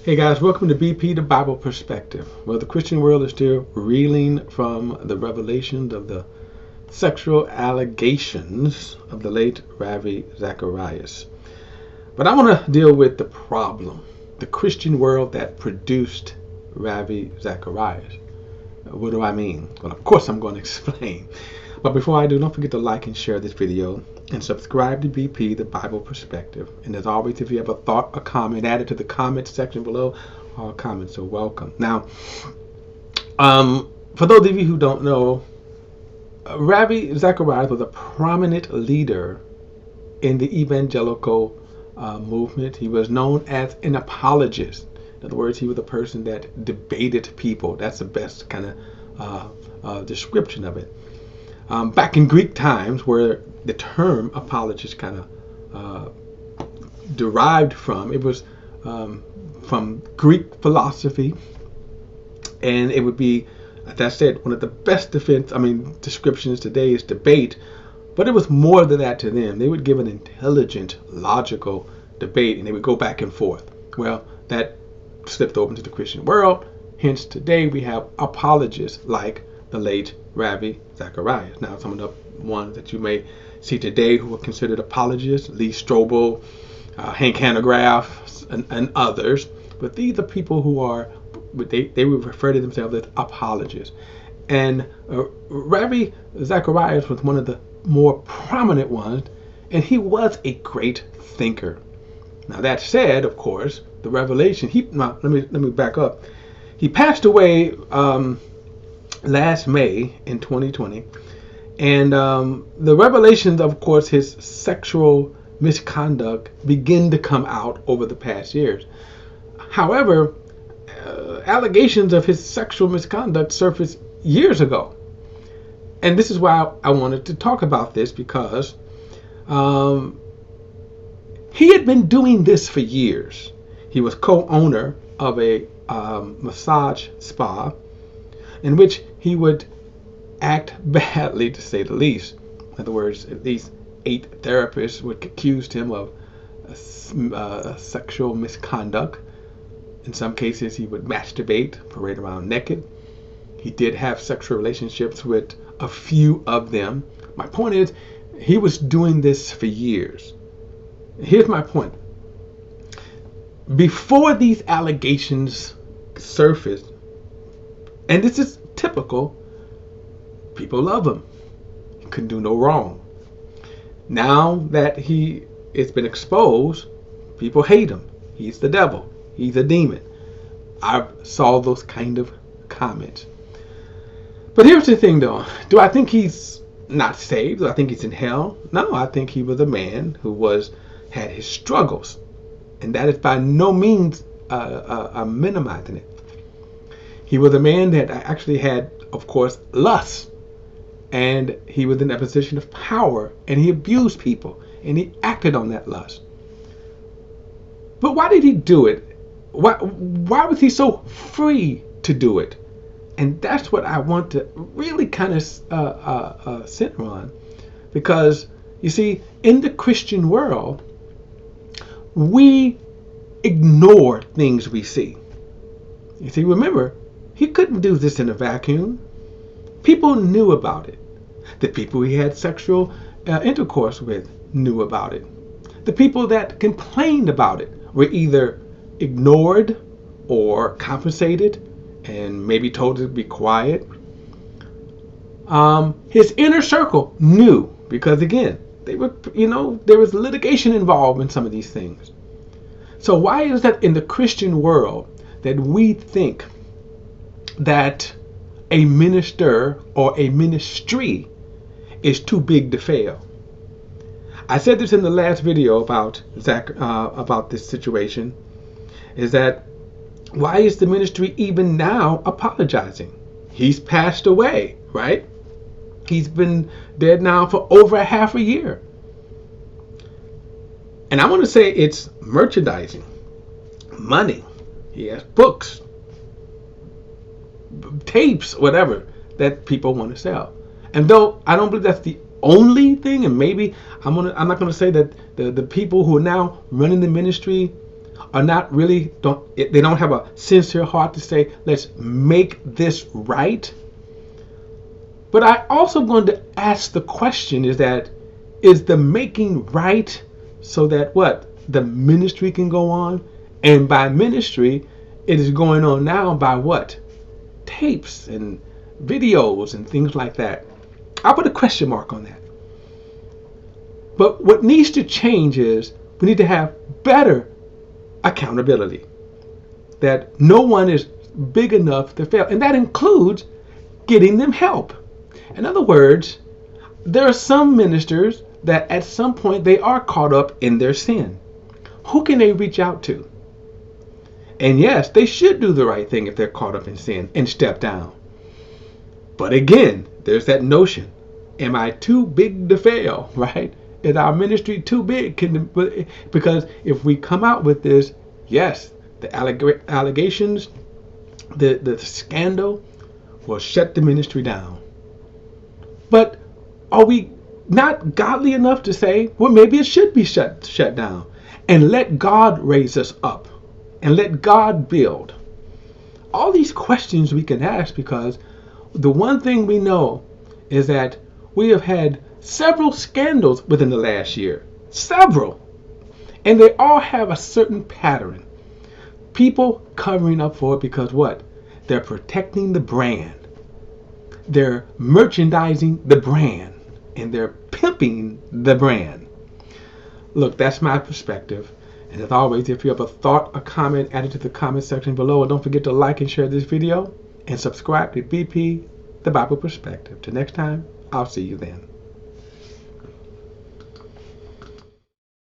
Hey guys, welcome to BP the Bible Perspective. Well, the Christian world is still reeling from the revelations of the sexual allegations of the late Ravi Zacharias. But I want to deal with the problem, the Christian world that produced Ravi Zacharias. What do I mean? Well, of course I'm going to explain. But before I do, don't forget to like and share this video and subscribe to BP, the Bible Perspective. And as always, if you have a thought, a comment, add it to the comment section below. All comments are welcome. Now, for those of you who don't know, Ravi Zacharias was a prominent leader in the evangelical movement. He was known as an apologist. In other words, he was a person that debated people. That's the best kind of description of it. Back in Greek times, where the term apologist kind of derived from, it was from Greek philosophy, and it would be, as I said, one of the best descriptions today is debate, but it was more than that to them. They would give an intelligent, logical debate, and they would go back and forth. Well, that slipped over into the Christian world. Hence, today we have apologists like the late Ravi Zacharias. Now, some of the ones that you may see today who are considered apologists, Lee Strobel, Hank Hanegraaff, and others. But these are people who are, they would refer to themselves as apologists. And Ravi Zacharias was one of the more prominent ones, and he was a great thinker. Now, that said, of course, the revelation, let me back up. He passed away last May in 2020, and the revelations, of course, his sexual misconduct began to come out over the past years. However, allegations of his sexual misconduct surfaced years ago, and this is why I wanted to talk about this, because he had been doing this for years. He was co-owner of a massage spa in which he would act badly, to say the least. In other words, at least 8 therapists would accuse him of sexual misconduct. In some cases, he would masturbate, parade around naked. He did have sexual relationships with a few of them. My point is, he was doing this for years. Here's my point. Before these allegations surfaced, and this is typical, people love him. He couldn't do no wrong. Now that it's been exposed, people hate him. He's the devil. He's a demon. I saw those kind of comments. But here's the thing, though. Do I think he's not saved? Do I think he's in hell? No, I think he was a man who had his struggles. And that is by no means minimizing it. He was a man that actually had, of course, lust. And he was in a position of power. And he abused people. And he acted on that lust. But why did he do it? Why was he so free to do it? And that's what I want to really kind of center on. Because, you see, in the Christian world, we ignore things we see. You see, remember, he couldn't do this in a vacuum. People knew about it. The people he had sexual intercourse with knew about it. The people that complained about it were either ignored or compensated and maybe told to be quiet. His inner circle knew, because again, there was litigation involved in some of these things. So why is that in the Christian world that we think that a minister or a ministry is too big to fail? I said this in the last video about this situation, is that why is the ministry even now apologizing? He's passed away, right? He's been dead now for over half a year. And I want to say it's merchandising, money. He has books, tapes, whatever, that people want to sell. And though I don't believe that's the only thing, and maybe I'm not going to say that the people who are now running the ministry are not really, they don't have a sincere heart to say, let's make this right. But I also going to ask the question is the making right so that what? The ministry can go on? And by ministry, it is going on now by what? Tapes and videos and things like that. I put a question mark on that. But what needs to change is we need to have better accountability. That no one is big enough to fail. And that includes getting them help. In other words, there are some ministers that at some point they are caught up in their sin. Who can they reach out to? And yes, they should do the right thing if they're caught up in sin and step down. But again, there's that notion, am I too big to fail, right? Is our ministry too big? Because if we come out with this, yes, the allegations, the scandal will shut the ministry down. But are we not godly enough to say, well, maybe it should be shut down, and let God raise us up and let God build? All these questions we can ask, because the one thing we know is that we have had several scandals within the last year. Several. And they all have a certain pattern. People covering up for it because what? They're protecting the brand. They're merchandising the brand. And they're pimping the brand. Look, that's my perspective. And as always, if you have a thought, a comment, add it to the comment section below. And don't forget to like and share this video. And subscribe to BP, The Bible Perspective. Till next time, I'll see you then.